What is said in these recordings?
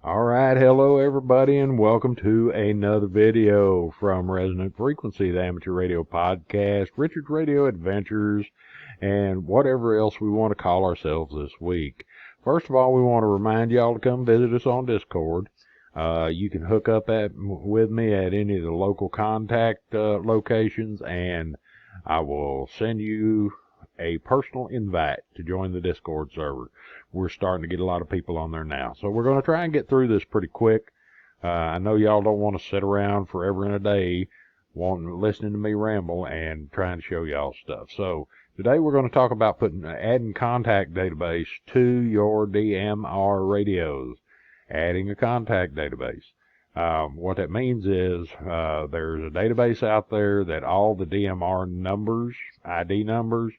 Alright, hello everybody, and welcome to another video from Resonant Frequency, the amateur radio podcast, Richard's Radio Adventures, and whatever else we want to call ourselves this week. First of all, we want to remind y'all to come visit us on Discord. You can hook up with me at any of the local contact locations, and I will send you a personal invite to join the Discord server. We're starting to get a lot of people on there now. So we're going to try and get through this pretty quick. I know y'all don't want to sit around forever and a day listening to me ramble and trying to show y'all stuff. So today we're going to talk about adding contact database to your DMR radios. Adding a contact database. What that means is there's a database out there that all the DMR numbers, ID numbers,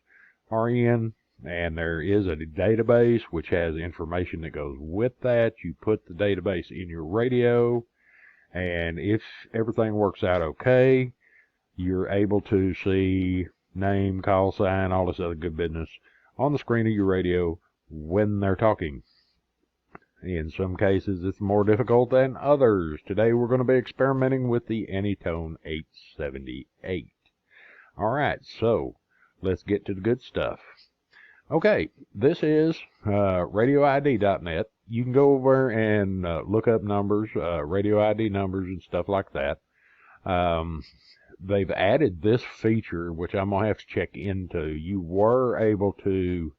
are in, and there is a database which has information that goes with that. You put the database in your radio, and if everything works out okay, you're able to see name, call sign, all this other good business on the screen of your radio when they're talking. In some cases, it's more difficult than others. Today, we're going to be experimenting with the Anytone 878. All right, so let's get to the good stuff. Okay, this is radioid.net. You can go over and look up numbers, radio ID numbers and stuff like that. They've added this feature, which I'm going to have to check into. You were able to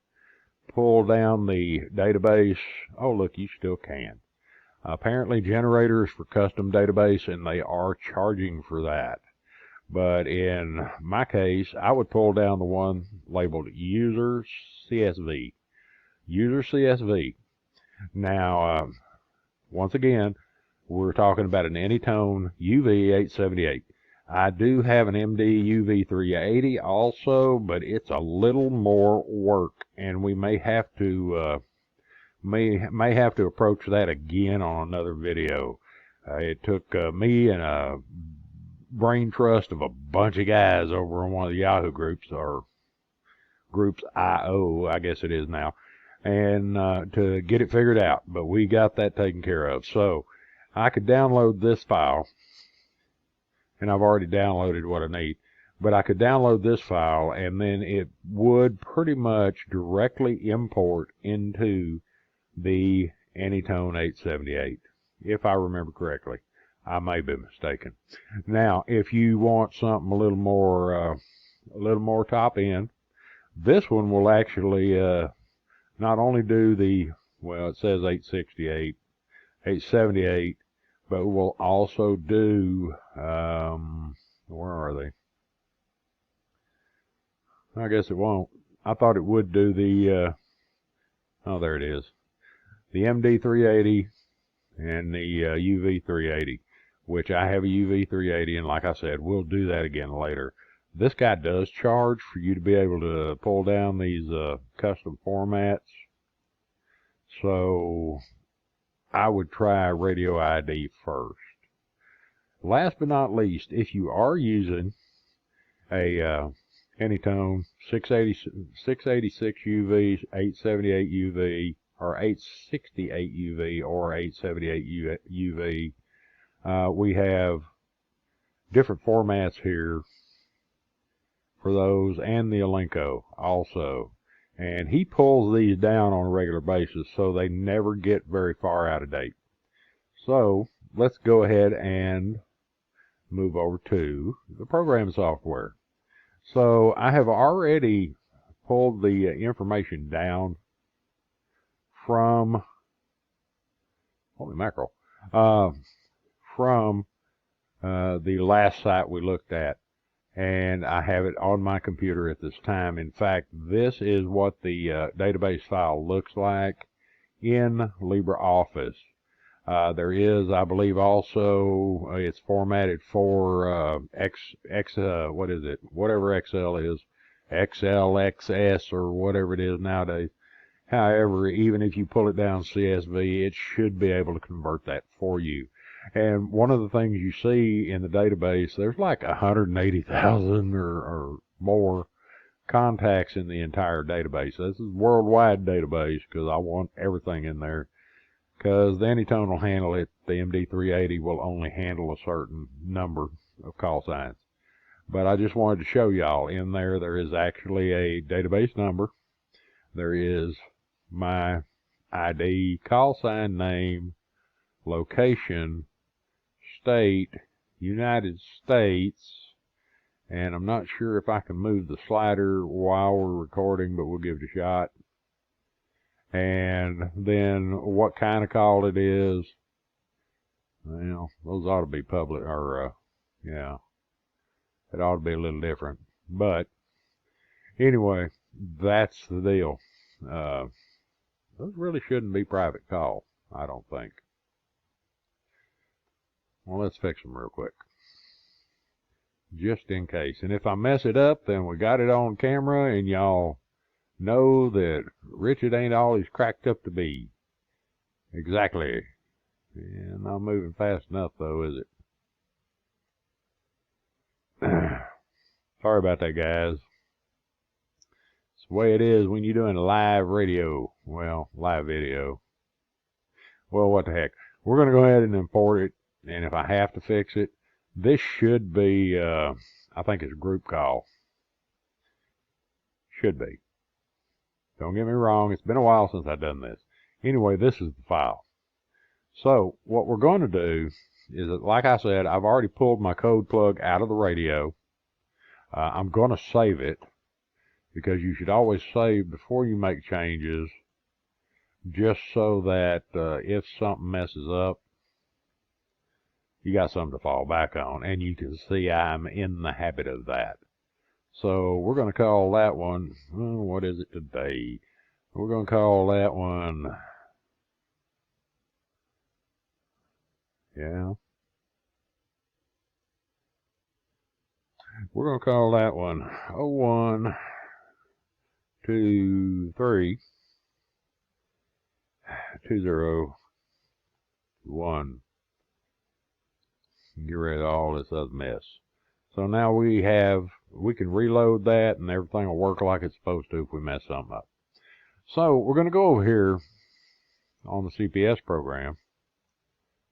pull down the database. Oh, look, you still can. Apparently, generators for custom database, and they are charging for that. But in my case, I would pull down the one labeled User CSV. User CSV. Now, once again, we're talking about an Anytone UV 878. I do have an MD UV 380 also, but it's a little more work, and we may have to may have to approach that again on another video. It took me and a brain trust of a bunch of guys over on one of the Yahoo groups, or groups IO, I guess it is now, and to get it figured out. But we got that taken care of. So I could download this file, and I've already downloaded what I need, but I could download this file, and then it would pretty much directly import into the Anytone 878, if I remember correctly. I may be mistaken. Now, if you want something a little more top end, this one will actually not only do the, well, it says 868, 878, but will also do, where are they? I guess it won't. I thought it would do the, oh, there it is. The MD 380 and the UV 380, which I have a UV 380, and like I said, we'll do that again later. This guy does charge for you to be able to pull down these custom formats. So I would try Radio ID first. Last but not least, if you are using a Anytone 686 UV, 878 UV, or 868 UV, or 878 UV, we have different formats here for those, and the Alenco also. And he pulls these down on a regular basis, so they never get very far out of date. So let's go ahead and move over to the program software. So I have already pulled the information down from, holy mackerel, from the last site we looked at, and I have it on my computer at this time. In fact, this is what the database file looks like in LibreOffice. There is, I believe, also it's formatted for what is it? Whatever XL is, XLXS or whatever it is nowadays. However, even if you pull it down CSV, it should be able to convert that for you. And one of the things you see in the database, there's like 180,000 or more contacts in the entire database. This is a worldwide database because I want everything in there because the Anytone will handle it. The MD380 will only handle a certain number of call signs. But I just wanted to show y'all, in there is actually a database number. There is my ID, call sign name, location, state, United States, and I'm not sure if I can move the slider while we're recording, but we'll give it a shot. And then what kind of call it is. Well, those ought to be public, or yeah, it ought to be a little different. But anyway, that's the deal. Those really shouldn't be private calls, I don't think. Well, let's fix them real quick, just in case. And if I mess it up, then we got it on camera, and y'all know that Richard ain't all he's cracked up to be. Exactly. Yeah, not moving fast enough, though, is it? Sorry about that, guys. It's the way it is when you're doing live radio. Well, live video. Well, what the heck. We're going to go ahead and import it, and if I have to fix it, this should be, I think it's a group call. Should be. Don't get me wrong, it's been a while since I've done this. Anyway, this is the file. So what we're going to do is, that, like I said, I've already pulled my code plug out of the radio. I'm going to save it, because you should always save before you make changes, just so that if something messes up, you got something to fall back on, and you can see I'm in the habit of that. So we're going to call that one, what is it today? We're going to call that one, yeah. We're going to call that one 01, 2, 3, 2, 0, 1. Get rid of all this other mess. So now we can reload that, and everything will work like it's supposed to if we mess something up. So we're going to go over here on the CPS program.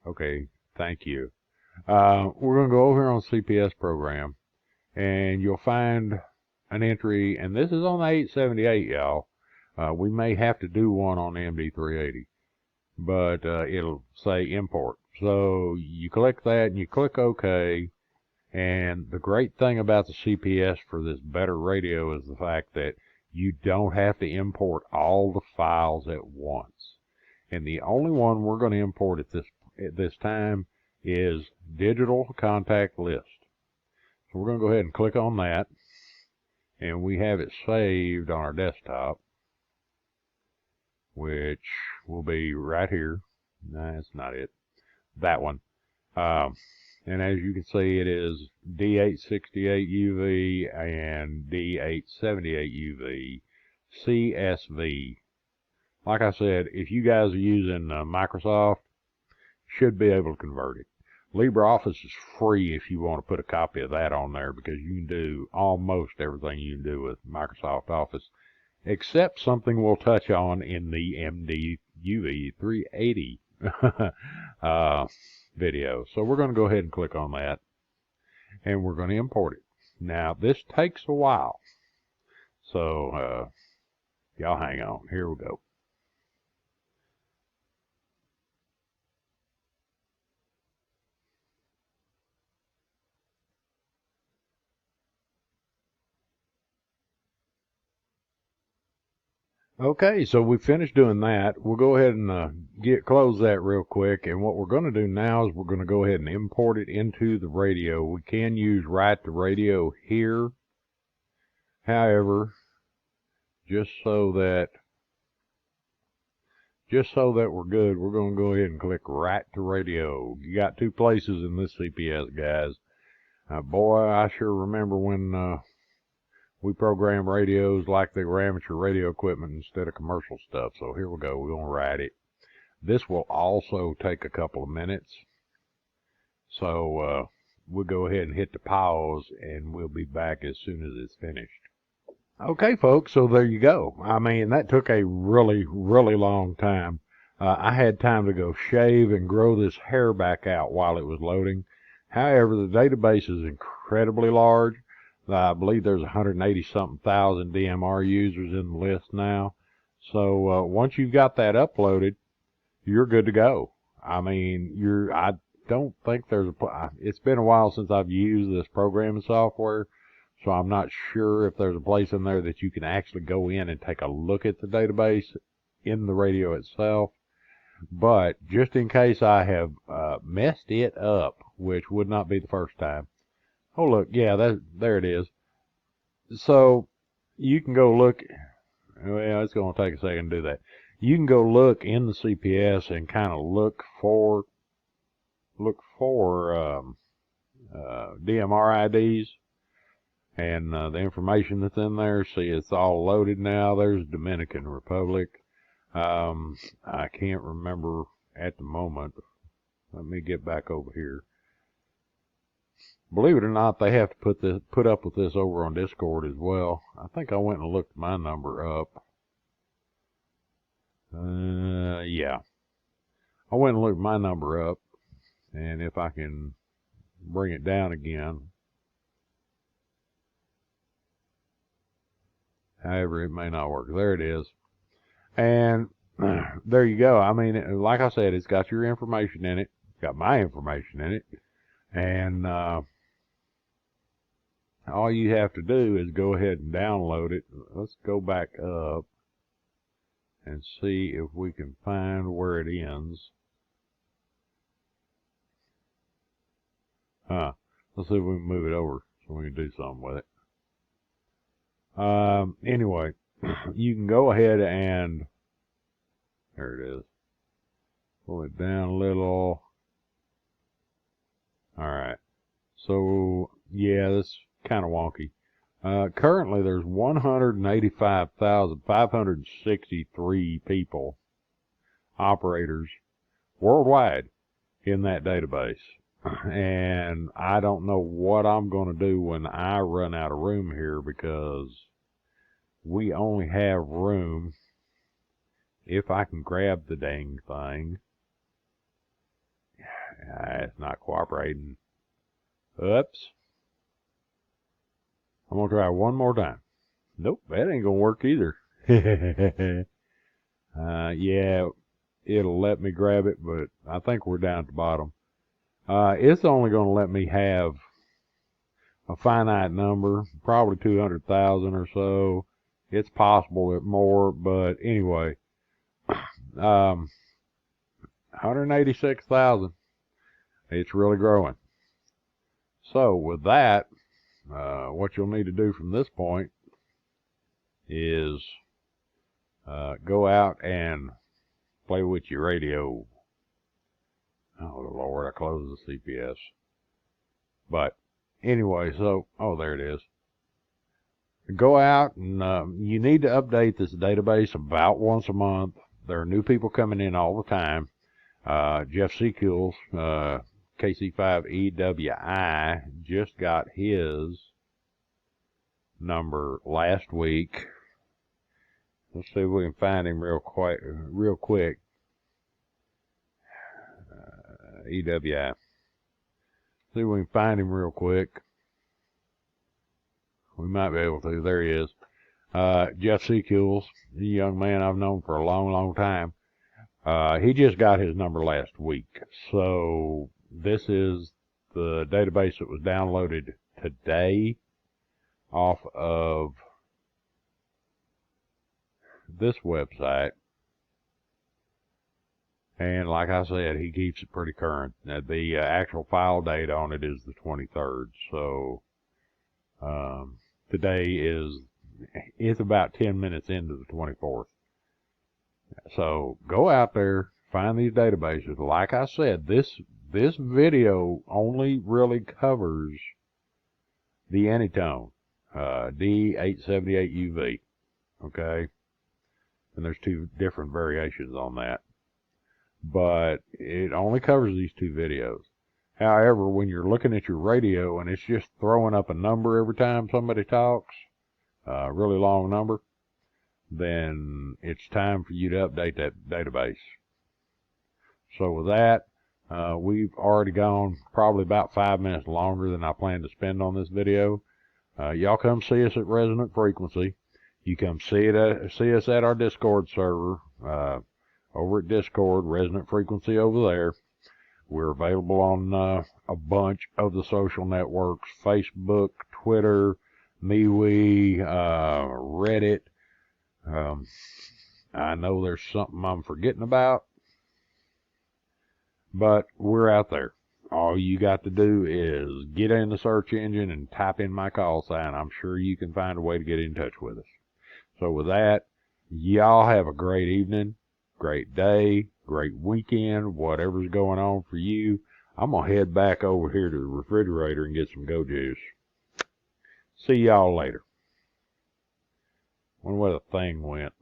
Okay, thank you. We're going to go over here on the CPS program, and you'll find an entry, and this is on the 878, y'all. We may have to do one on the MD380, but it'll say import. So you click that, and you click OK. And the great thing about the CPS for this better radio is the fact that you don't have to import all the files at once. And the only one we're going to import at this time is digital contact list. So we're going to go ahead and click on that, and we have it saved on our desktop, which will be right here. No, that's not it. That one. And as you can see, it is D868UV and D878UV CSV. Like I said, if you guys are using Microsoft, should be able to convert it. LibreOffice is free if you want to put a copy of that on there, because you can do almost everything you can do with Microsoft Office, except something we'll touch on in the MDUV380 video. So we're going to go ahead and click on that, and we're going to import it. Now this takes a while, so y'all hang on. Here we go. Okay, so we finished doing that. We'll go ahead and close that real quick, and what we're going to do now is we're going to go ahead and import it into the radio. We can use write to radio here. However, just so that we're good, we're going to go ahead and click write to radio. You got two places in this CPS, guys. Boy, I sure remember when we program radios like they were amateur radio equipment instead of commercial stuff. So here we go. We're going to write it. This will also take a couple of minutes. So we'll go ahead and hit the pause, and we'll be back as soon as it's finished. Okay, folks, so there you go. I mean, that took a really, really long time. I had time to go shave and grow this hair back out while it was loading. However, the database is incredibly large. I believe there's 180 something thousand DMR users in the list now. So once you've got that uploaded, you're good to go. I mean, I don't think it's been a while since I've used this programming software, so I'm not sure if there's a place in there that you can actually go in and take a look at the database in the radio itself. But just in case I have messed it up, which would not be the first time. Oh, look, yeah, there it is. So you can go look. Well, it's going to take a second to do that. You can go look in the CPS and kind of look for DMR IDs and the information that's in there. See, it's all loaded now. There's Dominican Republic. I can't remember at the moment. Let me get back over here. Believe it or not, they have to put up with this over on Discord as well. I think I went and looked my number up. Yeah. I went and looked my number up, and if I can bring it down again. However, it may not work. There it is. And there you go. I mean, like I said, it's got your information in it. It's got my information in it. And all you have to do is go ahead and download it. Let's go back up and see if we can find where it ends. Let's see if we can move it over so we can do something with it. Anyway, you can go ahead and, there it is. Pull it down a little. Alright. So, yeah, that's kind of wonky. Currently, there's 185,563 people, operators, worldwide in that database. And I don't know what I'm going to do when I run out of room here, because we only have room, if I can grab the dang thing. It's not cooperating. Oops. I'm going to try one more time. Nope, that ain't going to work either. Yeah, it'll let me grab it, but I think we're down at the bottom. It's only going to let me have a finite number, probably 200,000 or so. It's possible that more, but anyway, 186,000. It's really growing. So with that, what you'll need to do from this point is go out and play with your radio. Oh Lord, I closed the CPS. But anyway, so, oh, there it is. Go out and you need to update this database about once a month. There are new people coming in all the time. Jeff Seekuls, KC5EWI, just got his number last week. Let's see if we can find him real quick. EWI. See if we can find him real quick. We might be able to. There he is. Jeff Seekuls, a young man I've known for a long, long time. He just got his number last week. So this is the database that was downloaded today off of this website. And like I said, he keeps it pretty current. The actual file date on it is the 23rd. So today it's about 10 minutes into the 24th. So go out there, find these databases. Like I said, this video only really covers the Anytone D878 UV. Okay, and there's two different variations on that, but it only covers these two videos. However, when you're looking at your radio and it's just throwing up a number every time somebody talks, a really long number, then it's time for you to update that database. So with that, we've already gone probably about 5 minutes longer than I planned to spend on this video. Y'all come see us at Resonant Frequency. You come see us at our Discord server, over at Discord, Resonant Frequency over there. We're available on a bunch of the social networks: Facebook, Twitter, MeWe, Reddit. I know there's something I'm forgetting about, but we're out there. All you got to do is get in the search engine and type in my call sign. I'm sure you can find a way to get in touch with us. So with that, y'all have a great evening, great day, great weekend, whatever's going on for you. I'm going to head back over here to the refrigerator and get some Go Juice. See y'all later. Wonder where the thing went.